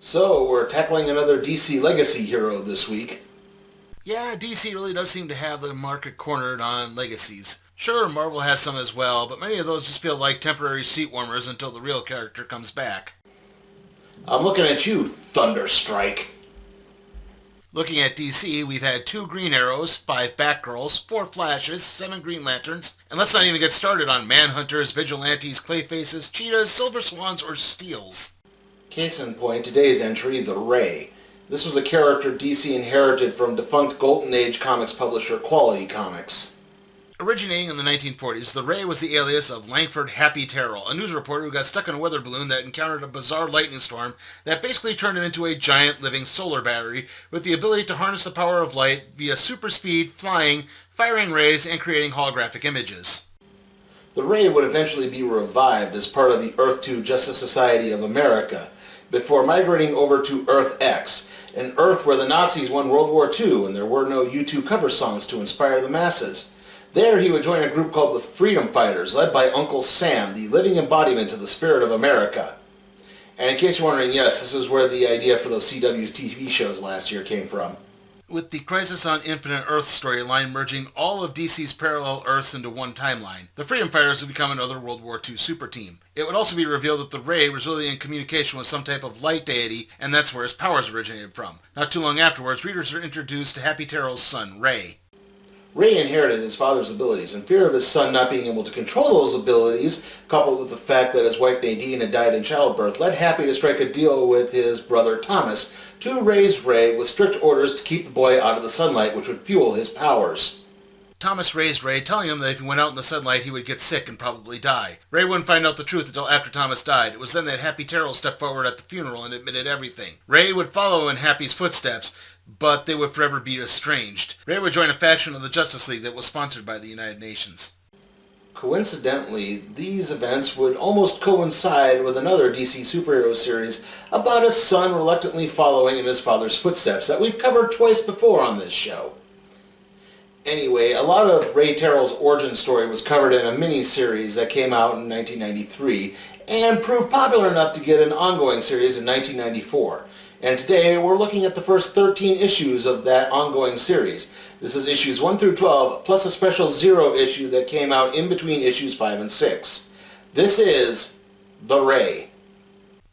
So, we're tackling another DC Legacy hero this week. Yeah, DC really does seem to have the market cornered on legacies. Sure, Marvel has some as well, but many of those just feel like temporary seat warmers until the real character comes back. I'm looking at you, Thunderstrike. Looking at DC, we've had 2 Green Arrows, 5 Batgirls, 4 Flashes, 7 Green Lanterns, and let's not even get started on Manhunters, Vigilantes, Clayfaces, Cheetahs, Silver Swans, or Steels. Case in point, today's entry, The Ray. This was a character DC inherited from defunct Golden Age comics publisher Quality Comics. Originating in the 1940s, the Ray was the alias of Langford Happy Terrell, a news reporter who got stuck in a weather balloon that encountered a bizarre lightning storm that basically turned him into a giant living solar battery with the ability to harness the power of light via super speed, flying, firing rays, and creating holographic images. The Ray would eventually be revived as part of the Earth 2 Justice Society of America, before migrating over to Earth X, an Earth where the Nazis won World War II and there were no U2 cover songs to inspire the masses. There he would join a group called the Freedom Fighters, led by Uncle Sam, the living embodiment of the spirit of America. And in case you're wondering, yes, this is where the idea for those CW TV shows last year came from. With the Crisis on Infinite Earth storyline merging all of DC's parallel Earths into one timeline, the Freedom Fighters would become another World War II super team. It would also be revealed that the Ray was really in communication with some type of light deity, and that's where his powers originated from. Not too long afterwards, readers are introduced to Happy Terrell's son, Ray. Ray inherited his father's abilities. In fear of his son not being able to control those abilities, coupled with the fact that his wife Nadine had died in childbirth, led Happy to strike a deal with his brother Thomas to raise Ray with strict orders to keep the boy out of the sunlight, which would fuel his powers. Thomas raised Ray, telling him that if he went out in the sunlight, he would get sick and probably die. Ray wouldn't find out the truth until after Thomas died. It was then that Happy Terrell stepped forward at the funeral and admitted everything. Ray would follow in Happy's footsteps, but they would forever be estranged. Ray would join a faction of the Justice League that was sponsored by the United Nations. Coincidentally, these events would almost coincide with another DC superhero series about a son reluctantly following in his father's footsteps that we've covered twice before on this show. Anyway, a lot of Ray Terrell's origin story was covered in a mini-series that came out in 1993 and proved popular enough to get an ongoing series in 1994. And today we're looking at the first 13 issues of that ongoing series. This is issues 1 through 12, plus a special Zero issue that came out in between issues 5 and 6. This is The Ray.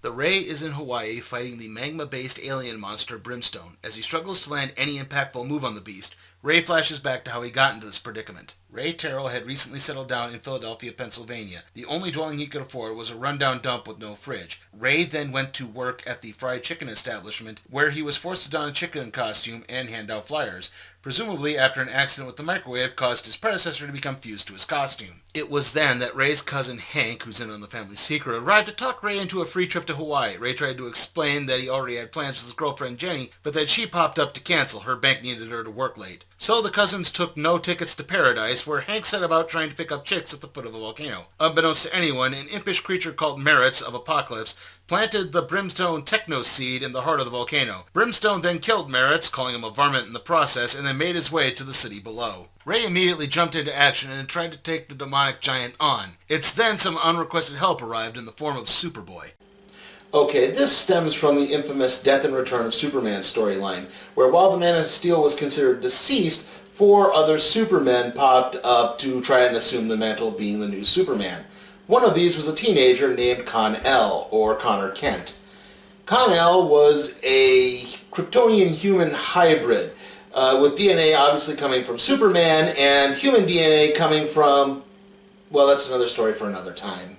The Ray is in Hawaii fighting the magma-based alien monster Brimstone. As he struggles to land any impactful move on the beast, Ray flashes back to how he got into this predicament. Ray Terrell had recently settled down in Philadelphia, Pennsylvania. The only dwelling he could afford was a rundown dump with no fridge. Ray then went to work at the fried chicken establishment, where he was forced to don a chicken costume and hand out flyers, presumably after an accident with the microwave caused his predecessor to become fused to his costume. It was then that Ray's cousin Hank, who's in on the family secret, arrived to talk Ray into a free trip to Hawaii. Ray tried to explain that he already had plans with his girlfriend Jenny, but that she popped up to cancel. Her bank needed her to work late. So the cousins took no tickets to paradise, where Hank set about trying to pick up chicks at the foot of a volcano. Unbeknownst to anyone, an impish creature called Merritt's of Apocalypse planted the Brimstone techno seed in the heart of the volcano. Brimstone then killed Merritt's, calling him a varmint in the process, and then made his way to the city below. Ray immediately jumped into action and tried to take the demonic giant on. It's then some unrequested help arrived in the form of Superboy. Okay, this stems from the infamous Death and Return of Superman storyline, where while the Man of Steel was considered deceased, 4 other Supermen popped up to try and assume the mantle of being the new Superman. One of these was a teenager named Kon-El, or Connor Kent. Kon-El was a Kryptonian human hybrid, with DNA obviously coming from Superman, and human DNA coming from, well, that's another story for another time.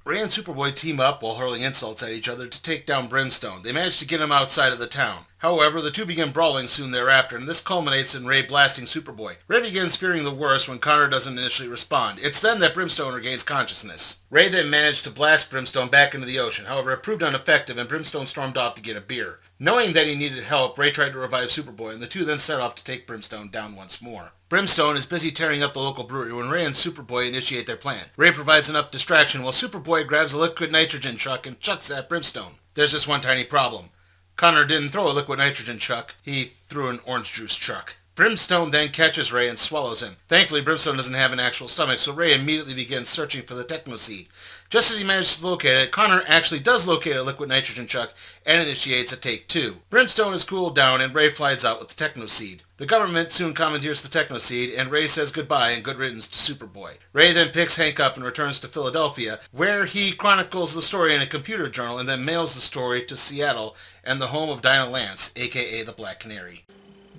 Ray and Superboy team up while hurling insults at each other to take down Brimstone. They manage to get him outside of the town. However, the two begin brawling soon thereafter, and this culminates in Ray blasting Superboy. Ray begins fearing the worst when Connor doesn't initially respond. It's then that Brimstone regains consciousness. Ray then managed to blast Brimstone back into the ocean. However, it proved ineffective, and Brimstone stormed off to get a beer. Knowing that he needed help, Ray tried to revive Superboy, and the two then set off to take Brimstone down once more. Brimstone is busy tearing up the local brewery when Ray and Superboy initiate their plan. Ray provides enough distraction while Superboy grabs a liquid nitrogen chuck and chucks at Brimstone. There's just one tiny problem. Connor didn't throw a liquid nitrogen chuck, he threw an orange juice chuck. Brimstone then catches Ray and swallows him. Thankfully, Brimstone doesn't have an actual stomach, so Ray immediately begins searching for the Technoseed. Just as he manages to locate it, Connor actually does locate a liquid nitrogen chuck and initiates a take 2. Brimstone is cooled down and Ray flies out with the Technoseed. The government soon commandeers the Technoseed, and Ray says goodbye and good riddance to Superboy. Ray then picks Hank up and returns to Philadelphia, where he chronicles the story in a computer journal and then mails the story to Seattle and the home of Dinah Lance, aka the Black Canary.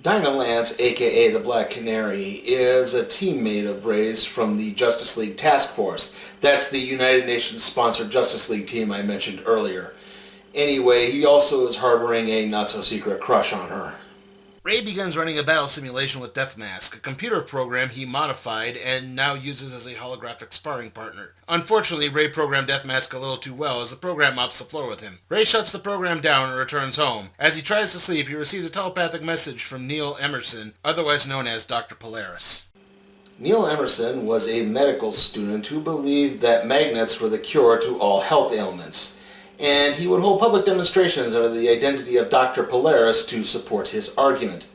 Dinah Lance, aka the Black Canary, is a teammate of Ray's from the Justice League Task Force. That's the United Nations-sponsored Justice League team I mentioned earlier. Anyway, he also is harboring a not-so-secret crush on her. Ray begins running a battle simulation with Deathmask, a computer program he modified and now uses as a holographic sparring partner. Unfortunately, Ray programmed Deathmask a little too well as the program mops the floor with him. Ray shuts the program down and returns home. As he tries to sleep, he receives a telepathic message from Neil Emerson, otherwise known as Dr. Polaris. Neil Emerson was a medical student who believed that magnets were the cure to all health ailments, and he would hold public demonstrations under the identity of Dr. Polaris to support his argument.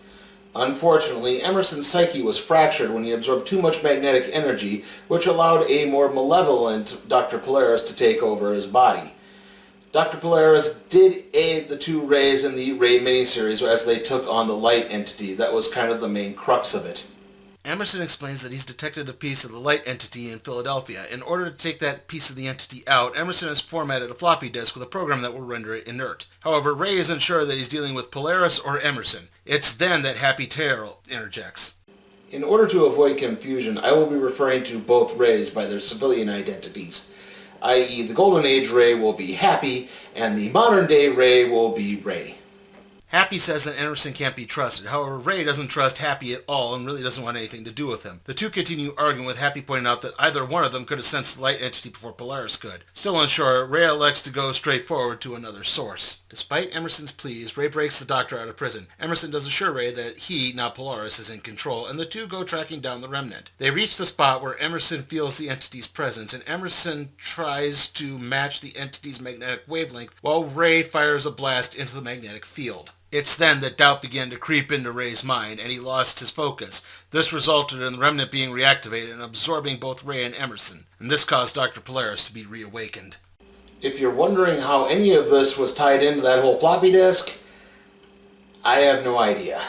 Unfortunately, Emerson's psyche was fractured when he absorbed too much magnetic energy, which allowed a more malevolent Dr. Polaris to take over his body. Dr. Polaris did aid the two Rays in the Ray miniseries as they took on the light entity. That was kind of the main crux of it. Emerson explains that he's detected a piece of the light entity in Philadelphia. In order to take that piece of the entity out, Emerson has formatted a floppy disk with a program that will render it inert. However, Ray isn't sure that he's dealing with Polaris or Emerson. It's then that Happy Terrell interjects. In order to avoid confusion, I will be referring to both Rays by their civilian identities, i.e. the Golden Age Ray will be Happy, and the modern day Ray will be Ray. Happy says that Emerson can't be trusted. However, Ray doesn't trust Happy at all and really doesn't want anything to do with him. The two continue arguing, with Happy pointing out that either one of them could have sensed the light entity before Polaris could. Still unsure, Ray elects to go straight forward to another source. Despite Emerson's pleas, Ray breaks the doctor out of prison. Emerson does assure Ray that he, not Polaris, is in control, and the two go tracking down the remnant. They reach the spot where Emerson feels the entity's presence, and Emerson tries to match the entity's magnetic wavelength while Ray fires a blast into the magnetic field. It's then that doubt began to creep into Ray's mind, and he lost his focus. This resulted in the remnant being reactivated and absorbing both Ray and Emerson, and this caused Dr. Polaris to be reawakened. If you're wondering how any of this was tied into that whole floppy disk, I have no idea.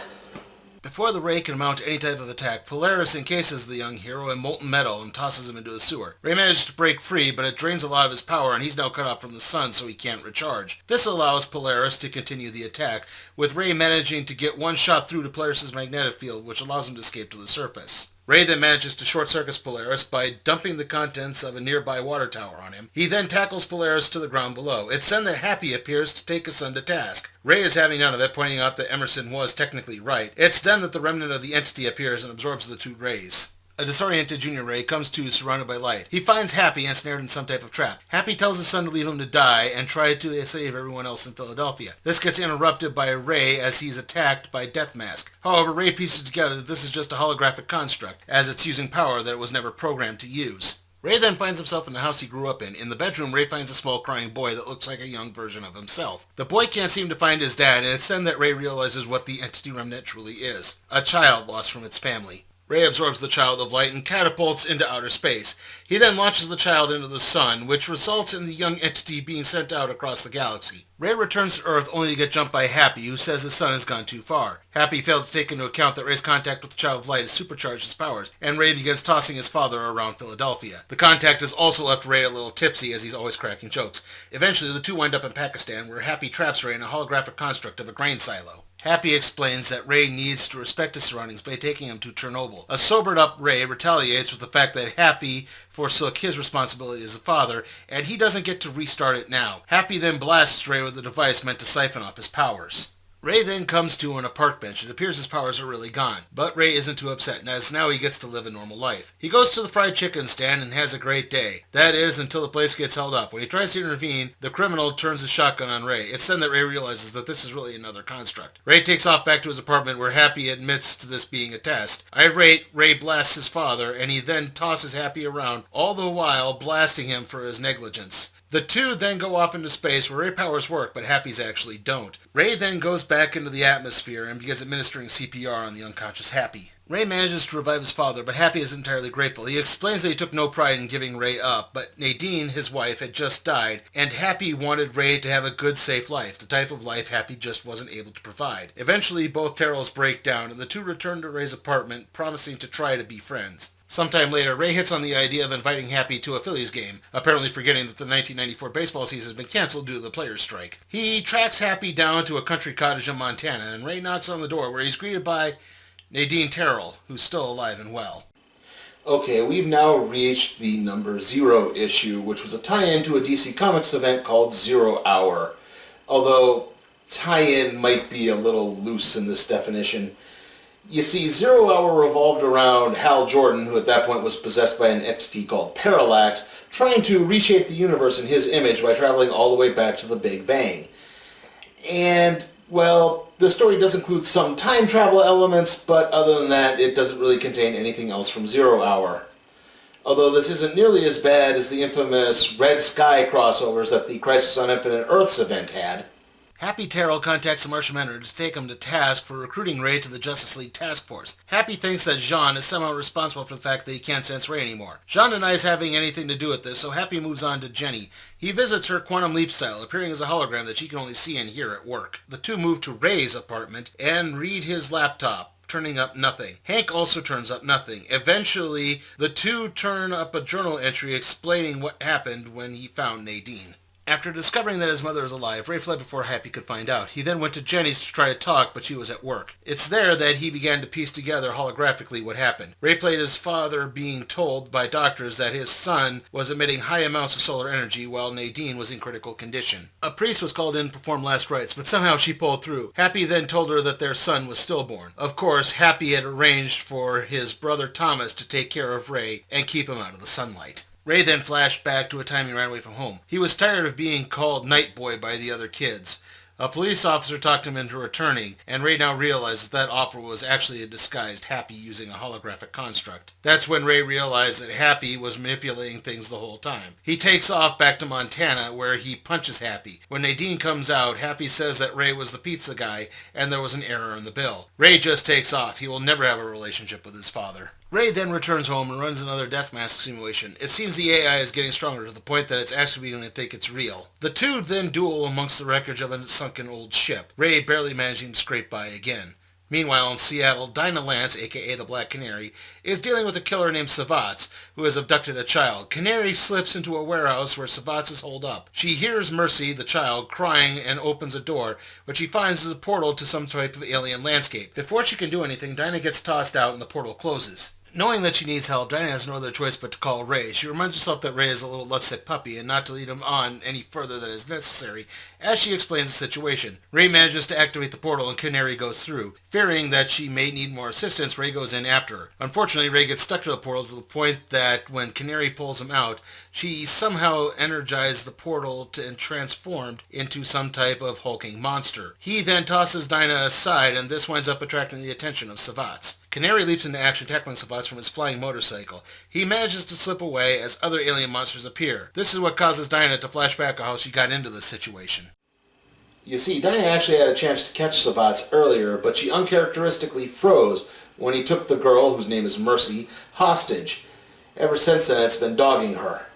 Before the Ray can mount any type of attack, Polaris encases the young hero in molten metal and tosses him into a sewer. Ray manages to break free, but it drains a lot of his power and he's now cut off from the sun so he can't recharge. This allows Polaris to continue the attack, with Ray managing to get one shot through to Polaris' magnetic field, which allows him to escape to the surface. Ray then manages to short-circuit Polaris by dumping the contents of a nearby water tower on him. He then tackles Polaris to the ground below. It's then that Happy appears to take his son to task. Ray is having none of it, pointing out that Emerson was technically right. It's then that the remnant of the entity appears and absorbs the two Rays. A disoriented Junior Ray comes to surrounded by light. He finds Happy ensnared in some type of trap. Happy tells his son to leave him to die and try to save everyone else in Philadelphia. This gets interrupted by Ray as he's attacked by Deathmask. However, Ray pieces together that this is just a holographic construct, as it's using power that it was never programmed to use. Ray then finds himself in the house he grew up in. In the bedroom, Ray finds a small crying boy that looks like a young version of himself. The boy can't seem to find his dad, and it's then that Ray realizes what the entity remnant truly is. A child lost from its family. Ray absorbs the child of light and catapults into outer space. He then launches the child into the sun, which results in the young entity being sent out across the galaxy. Ray returns to Earth only to get jumped by Happy, who says his son has gone too far. Happy failed to take into account that Ray's contact with the child of light has supercharged his powers, and Ray begins tossing his father around Philadelphia. The contact has also left Ray a little tipsy, as he's always cracking jokes. Eventually, the two wind up in Pakistan, where Happy traps Ray in a holographic construct of a grain silo. Happy explains that Ray needs to respect his surroundings by taking him to Chernobyl. A sobered-up Ray retaliates with the fact that Happy forsook his responsibility as a father, and he doesn't get to restart it now. Happy then blasts Ray with a device meant to siphon off his powers. Ray then comes to on a park bench. It appears his powers are really gone, but Ray isn't too upset, as now he gets to live a normal life. He goes to the fried chicken stand and has a great day. That is, until the place gets held up. When he tries to intervene, the criminal turns his shotgun on Ray. It's then that Ray realizes that this is really another construct. Ray takes off back to his apartment, where Happy admits to this being a test. Irate, Ray blasts his father, and he then tosses Happy around, all the while blasting him for his negligence. The two then go off into space where Ray powers work, but Happy's actually don't. Ray then goes back into the atmosphere and begins administering CPR on the unconscious Happy. Ray manages to revive his father, but Happy is entirely grateful. He explains that he took no pride in giving Ray up, but Nadine, his wife, had just died, and Happy wanted Ray to have a good, safe life, the type of life Happy just wasn't able to provide. Eventually, both Terrells break down, and the two return to Ray's apartment, promising to try to be friends. Sometime later, Ray hits on the idea of inviting Happy to a Phillies game, apparently forgetting that the 1994 baseball season has been canceled due to the players' strike. He tracks Happy down to a country cottage in Montana, and Ray knocks on the door where he's greeted by Nadine Terrell, who's still alive and well. Okay, we've now reached the number 0 issue, which was a tie-in to a DC Comics event called 0 Hour. Although, tie-in might be a little loose in this definition. You see, 0 Hour revolved around Hal Jordan, who at that point was possessed by an entity called Parallax, trying to reshape the universe in his image by traveling all the way back to the Big Bang. And, well, the story does include some time travel elements, but other than that, it doesn't really contain anything else from 0 Hour. Although this isn't nearly as bad as the infamous Red Sky crossovers that the Crisis on Infinite Earths event had. Happy Terrell contacts the Martian Mandarin to take him to task for recruiting Ray to the Justice League Task Force. Happy thinks that Jean is somehow responsible for the fact that he can't sense Ray anymore. Jean denies having anything to do with this, so Happy moves on to Jenny. He visits her Quantum Leap style, appearing as a hologram that she can only see and hear at work. The two move to Ray's apartment and read his laptop, turning up nothing. Hank also turns up nothing. Eventually, the two turn up a journal entry explaining what happened when he found Nadine. After discovering that his mother is alive, Ray fled before Happy could find out. He then went to Jenny's to try to talk, but she was at work. It's there that he began to piece together holographically what happened. Ray played his father being told by doctors that his son was emitting high amounts of solar energy while Nadine was in critical condition. A priest was called in to perform last rites, but somehow she pulled through. Happy then told her that their son was stillborn. Of course, Happy had arranged for his brother Thomas to take care of Ray and keep him out of the sunlight. Ray then flashed back to a time he ran away from home. He was tired of being called Night Boy by the other kids. A police officer talked him into returning, and Ray now realized that offer was actually a disguised Happy using a holographic construct. That's when Ray realized that Happy was manipulating things the whole time. He takes off back to Montana, where he punches Happy. When Nadine comes out, Happy says that Ray was the pizza guy, and there was an error in the bill. Ray just takes off. He will never have a relationship with his father. Ray then returns home and runs another death mask simulation. It seems the AI is getting stronger to the point that it's actually beginning to think it's real. The two then duel amongst the wreckage of a sunken old ship, Ray barely managing to scrape by again. Meanwhile, in Seattle, Dinah Lance, aka the Black Canary, is dealing with a killer named Savatz, who has abducted a child. Canary slips into a warehouse where Savatz is holed up. She hears Mercy, the child, crying and opens a door, which she finds is a portal to some type of alien landscape. Before she can do anything, Dinah gets tossed out and the portal closes. Knowing that she needs help, Dinah has no other choice but to call Ray. She reminds herself that Ray is a little lovesick puppy and not to lead him on any further than is necessary, as she explains the situation. Ray manages to activate the portal and Canary goes through. Fearing that she may need more assistance, Ray goes in after her. Unfortunately, Ray gets stuck to the portal to the point that when Canary pulls him out, she somehow energized the portal and transformed into some type of hulking monster. He then tosses Dinah aside, and this winds up attracting the attention of Savatz. Canary leaps into action, tackling Savatz from his flying motorcycle. He manages to slip away as other alien monsters appear. This is what causes Dinah to flash back on how she got into this situation. You see, Dinah actually had a chance to catch Savatz earlier, but she uncharacteristically froze when he took the girl, whose name is Mercy, hostage. Ever since then, it's been dogging her.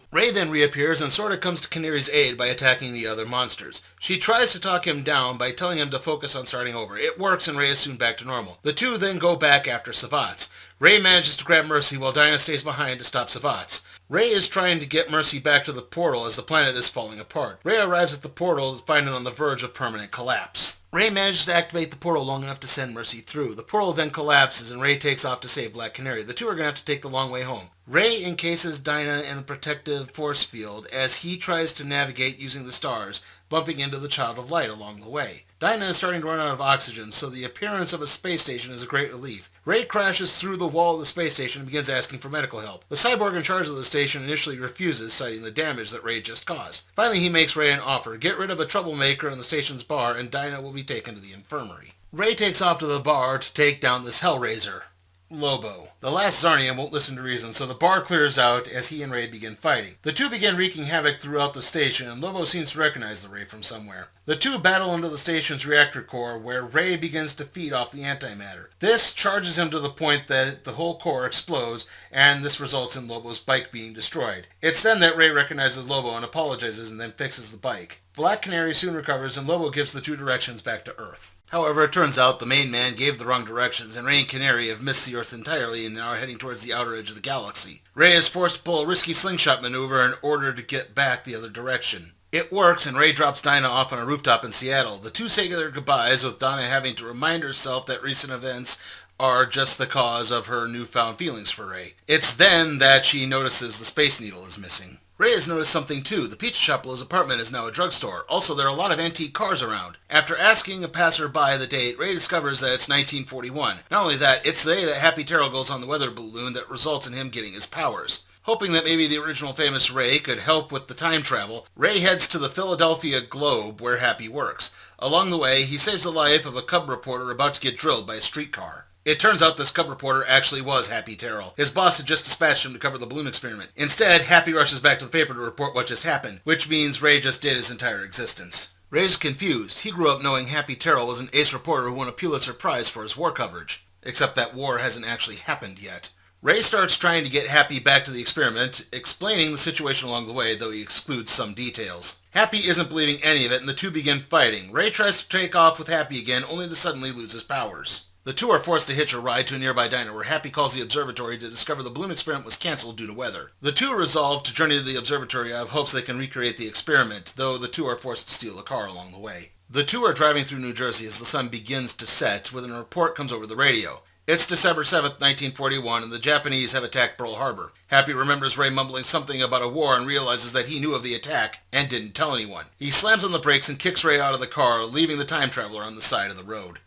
Ray then reappears and sort of comes to Canary's aid by attacking the other monsters. She tries to talk him down by telling him to focus on starting over. It works and Ray is soon back to normal. The two then go back after Savatz. Ray manages to grab Mercy while Dinah stays behind to stop Savatz. Ray is trying to get Mercy back to the portal as the planet is falling apart. Ray arrives at the portal to find it on the verge of permanent collapse. Ray manages to activate the portal long enough to send Mercy through. The portal then collapses and Ray takes off to save Black Canary. The two are going to have to take the long way home. Ray encases Dinah in a protective force field as he tries to navigate using the stars, bumping into the Child of Light along the way. Dinah is starting to run out of oxygen, so the appearance of a space station is a great relief. Ray crashes through the wall of the space station and begins asking for medical help. The cyborg in charge of the station initially refuses, citing the damage that Ray just caused. Finally, he makes Ray an offer: get rid of a troublemaker in the station's bar and Dinah will be taken to the infirmary. Ray takes off to the bar to take down this Hellraiser. Lobo. The last Zarnian won't listen to reason, so the bar clears out as he and Ray begin fighting. The two begin wreaking havoc throughout the station, and Lobo seems to recognize the Ray from somewhere. The two battle into the station's reactor core, where Ray begins to feed off the antimatter. This charges him to the point that the whole core explodes, and this results in Lobo's bike being destroyed. It's then that Ray recognizes Lobo and apologizes and then fixes the bike. Black Canary soon recovers, and Lobo gives the two directions back to Earth. However, it turns out the main man gave the wrong directions, and Ray and Canary have missed the Earth entirely and now are heading towards the outer edge of the galaxy. Ray is forced to pull a risky slingshot maneuver in order to get back the other direction. It works, and Ray drops Dinah off on a rooftop in Seattle. The two say their goodbyes, with Dinah having to remind herself that recent events are just the cause of her newfound feelings for Ray. It's then that she notices the Space Needle is missing. Ray has noticed something too. The pizza shop below his apartment is now a drugstore. Also, there are a lot of antique cars around. After asking a passerby the date, Ray discovers that it's 1941. Not only that, it's the day that Happy Terrell goes on the weather balloon that results in him getting his powers. Hoping that maybe the original famous Ray could help with the time travel, Ray heads to the Philadelphia Globe where Happy works. Along the way, he saves the life of a cub reporter about to get drilled by a streetcar. It turns out this cub reporter actually was Happy Terrell. His boss had just dispatched him to cover the balloon experiment. Instead, Happy rushes back to the paper to report what just happened, which means Ray just did his entire existence. Ray's confused. He grew up knowing Happy Terrell was an ace reporter who won a Pulitzer Prize for his war coverage. Except that war hasn't actually happened yet. Ray starts trying to get Happy back to the experiment, explaining the situation along the way, though he excludes some details. Happy isn't believing any of it, and the two begin fighting. Ray tries to take off with Happy again, only to suddenly lose his powers. The two are forced to hitch a ride to a nearby diner where Happy calls the observatory to discover the balloon experiment was cancelled due to weather. The two resolve to journey to the observatory out of hopes they can recreate the experiment, though the two are forced to steal a car along the way. The two are driving through New Jersey as the sun begins to set when a report comes over the radio. It's December 7th, 1941, and the Japanese have attacked Pearl Harbor. Happy remembers Ray mumbling something about a war and realizes that he knew of the attack and didn't tell anyone. He slams on the brakes and kicks Ray out of the car, leaving the time traveler on the side of the road.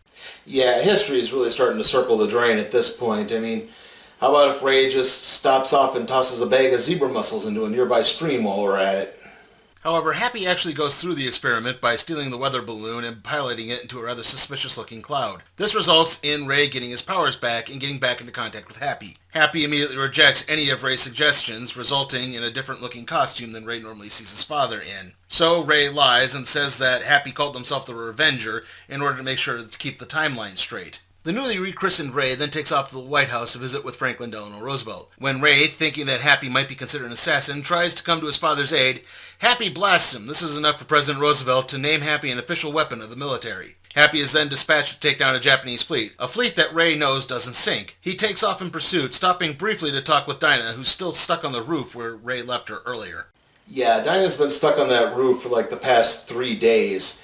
Yeah, history is really starting to circle the drain at this point. I mean, how about if Ray just stops off and tosses a bag of zebra mussels into a nearby stream while we're at it? However, Happy actually goes through the experiment by stealing the weather balloon and piloting it into a rather suspicious-looking cloud. This results in Ray getting his powers back and getting back into contact with Happy. Happy immediately rejects any of Ray's suggestions, resulting in a different-looking costume than Ray normally sees his father in. So Ray lies and says that Happy called himself the Revenger in order to make sure to keep the timeline straight. The newly rechristened Ray then takes off to the White House to visit with Franklin Delano Roosevelt. When Ray, thinking that Happy might be considered an assassin, tries to come to his father's aid, Happy blasts him. This is enough for President Roosevelt to name Happy an official weapon of the military. Happy is then dispatched to take down a Japanese fleet, a fleet that Ray knows doesn't sink. He takes off in pursuit, stopping briefly to talk with Dinah, who's still stuck on the roof where Ray left her earlier. Yeah, Dinah's been stuck on that roof for like the past 3 days.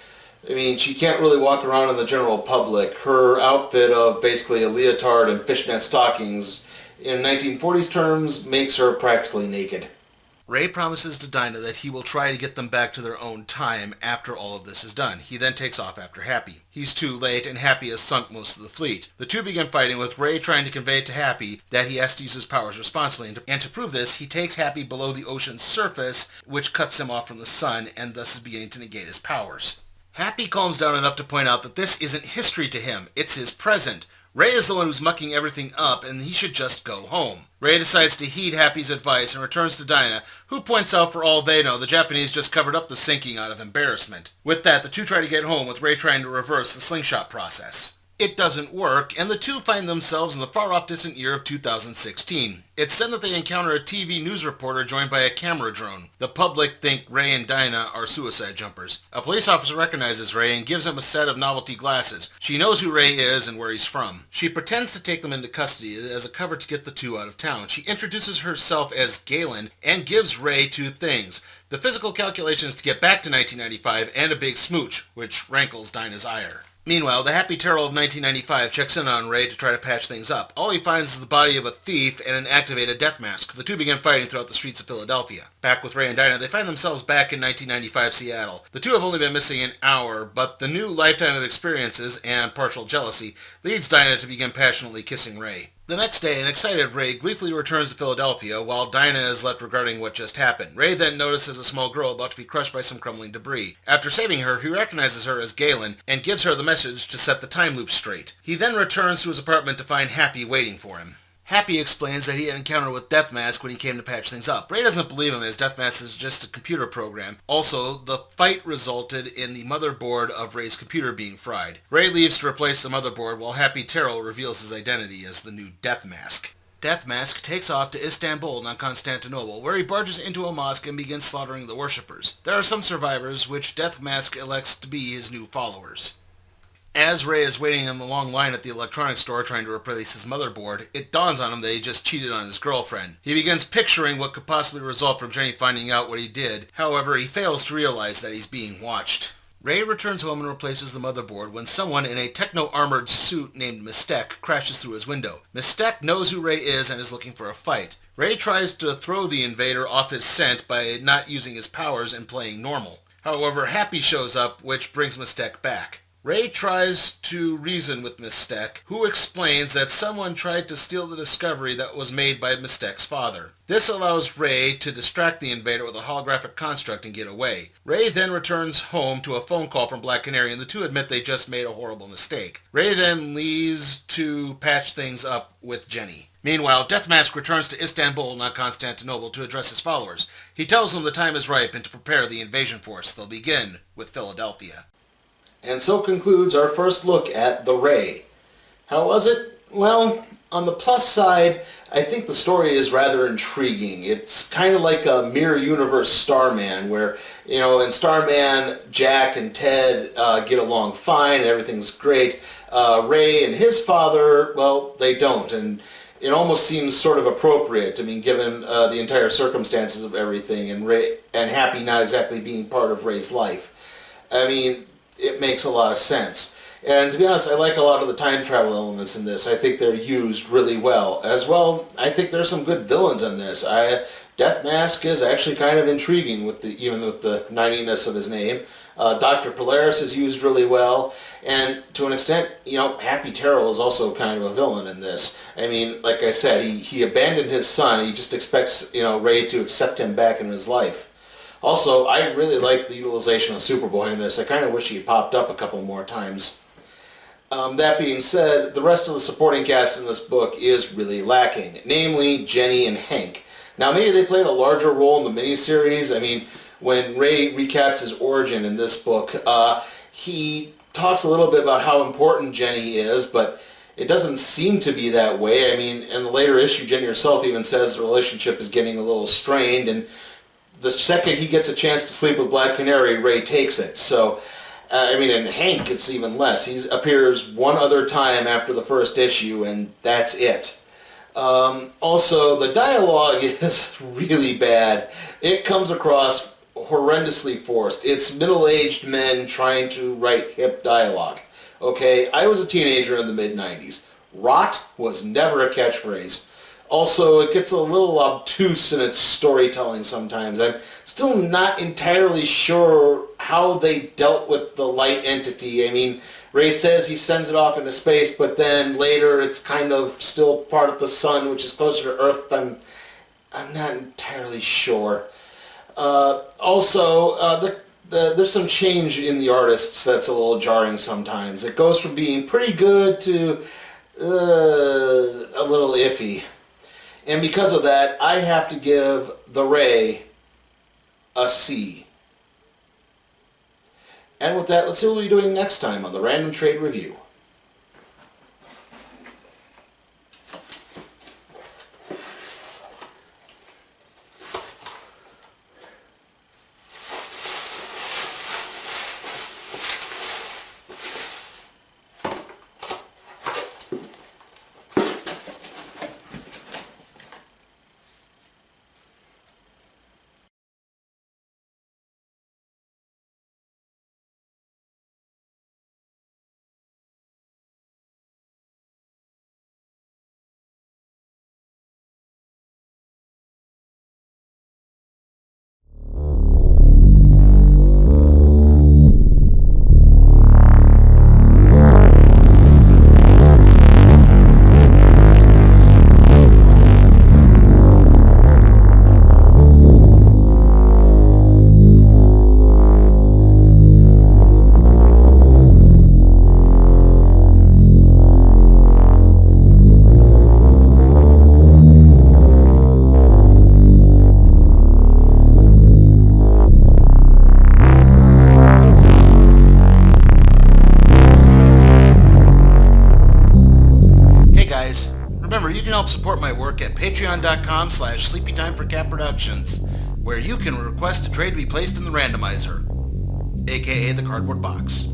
I mean, she can't really walk around in the general public. Her outfit of basically a leotard and fishnet stockings, in 1940s terms, makes her practically naked. Ray promises to Dinah that he will try to get them back to their own time after all of this is done. He then takes off after Happy. He's too late, and Happy has sunk most of the fleet. The two begin fighting, with Ray trying to convey to Happy that he has to use his powers responsibly, and to prove this, he takes Happy below the ocean's surface, which cuts him off from the sun, and thus is beginning to negate his powers. Happy calms down enough to point out that this isn't history to him, it's his present. Ray is the one who's mucking everything up, and he should just go home. Ray decides to heed Happy's advice and returns to Dinah, who points out for all they know the Japanese just covered up the sinking out of embarrassment. With that, the two try to get home, with Ray trying to reverse the slingshot process. It doesn't work, and the two find themselves in the far-off distant year of 2016. It's then that they encounter a TV news reporter joined by a camera drone. The public think Ray and Dinah are suicide jumpers. A police officer recognizes Ray and gives him a set of novelty glasses. She knows who Ray is and where he's from. She pretends to take them into custody as a cover to get the two out of town. She introduces herself as Galen and gives Ray two things: the physical calculations to get back to 1995 and a big smooch, which rankles Dinah's ire. Meanwhile, the Happy Terrell of 1995 checks in on Ray to try to patch things up. All he finds is the body of a thief and an activated death mask. The two begin fighting throughout the streets of Philadelphia. Back with Ray and Dinah, they find themselves back in 1995 Seattle. The two have only been missing an hour, but the new lifetime of experiences and partial jealousy leads Dinah to begin passionately kissing Ray. The next day, an excited Ray gleefully returns to Philadelphia while Dinah is left regarding what just happened. Ray then notices a small girl about to be crushed by some crumbling debris. After saving her, he recognizes her as Galen and gives her the message to set the time loop straight. He then returns to his apartment to find Happy waiting for him. Happy explains that he had an encounter with Deathmask when he came to patch things up. Ray doesn't believe him as Deathmask is just a computer program. Also, the fight resulted in the motherboard of Ray's computer being fried. Ray leaves to replace the motherboard while Happy Terrell reveals his identity as the new Deathmask. Deathmask takes off to Istanbul, not Constantinople, where he barges into a mosque and begins slaughtering the worshippers. There are some survivors, which Deathmask elects to be his new followers. As Ray is waiting in the long line at the electronics store trying to replace his motherboard, it dawns on him that he just cheated on his girlfriend. He begins picturing what could possibly result from Jenny finding out what he did. However, he fails to realize that he's being watched. Ray returns home and replaces the motherboard when someone in a techno-armored suit named Mystek crashes through his window. Mystek knows who Ray is and is looking for a fight. Ray tries to throw the invader off his scent by not using his powers and playing normal. However, Happy shows up, which brings Mystek back. Ray tries to reason with Mystek, who explains that someone tried to steal the discovery that was made by Mystek's father. This allows Ray to distract the invader with a holographic construct and get away. Ray then returns home to a phone call from Black Canary, and the two admit they just made a horrible mistake. Ray then leaves to patch things up with Jenny. Meanwhile, Deathmask returns to Istanbul, not Constantinople, to address his followers. He tells them the time is ripe and to prepare the invasion force. They'll begin with Philadelphia. And so concludes our first look at The Ray. How was it? Well, on the plus side, I think the story is rather intriguing. It's kind of like a mirror universe Starman, where, in Starman, Jack and Ted get along fine and everything's great. Ray and his father, well, they don't, and it almost seems sort of appropriate, given the entire circumstances of everything, and Ray and Happy not exactly being part of Ray's life. It makes a lot of sense. And to be honest, I like a lot of the time travel elements in this. I think they're used really well. As well, I think there's some good villains in this. Deathmask is actually kind of intriguing, even with the ninetiness of his name. Dr. Polaris is used really well. And to an extent, Happy Terrell is also kind of a villain in this. Like I said, he abandoned his son. He just expects, Ray to accept him back in his life. Also, I really like the utilization of Superboy in this. I kind of wish he had popped up a couple more times. That being said, the rest of the supporting cast in this book is really lacking, namely Jenny and Hank. Now, maybe they played a larger role in the miniseries. When Ray recaps his origin in this book, he talks a little bit about how important Jenny is, but it doesn't seem to be that way. In the later issue, Jenny herself even says the relationship is getting a little strained, and the second he gets a chance to sleep with Black Canary, Ray takes it. So, and Hank, it's even less. He appears one other time after the first issue, and that's it. Also, the dialogue is really bad. It comes across horrendously forced. It's middle-aged men trying to write hip dialogue. Okay, I was a teenager in the mid-90s. Rot was never a catchphrase. Also, it gets a little obtuse in its storytelling sometimes. I'm still not entirely sure how they dealt with the light entity. Ray says he sends it off into space, but then later it's kind of still part of the sun, which is closer to Earth. I'm not entirely sure. There's some change in the artists that's a little jarring sometimes. It goes from being pretty good to a little iffy. And because of that, I have to give The Ray a C. And with that, let's see what we're doing next time on the Random Trade Review. help support my work at patreon.com/sleepytimeforcatproductions, where you can request a trade to be placed in the randomizer, aka the cardboard box.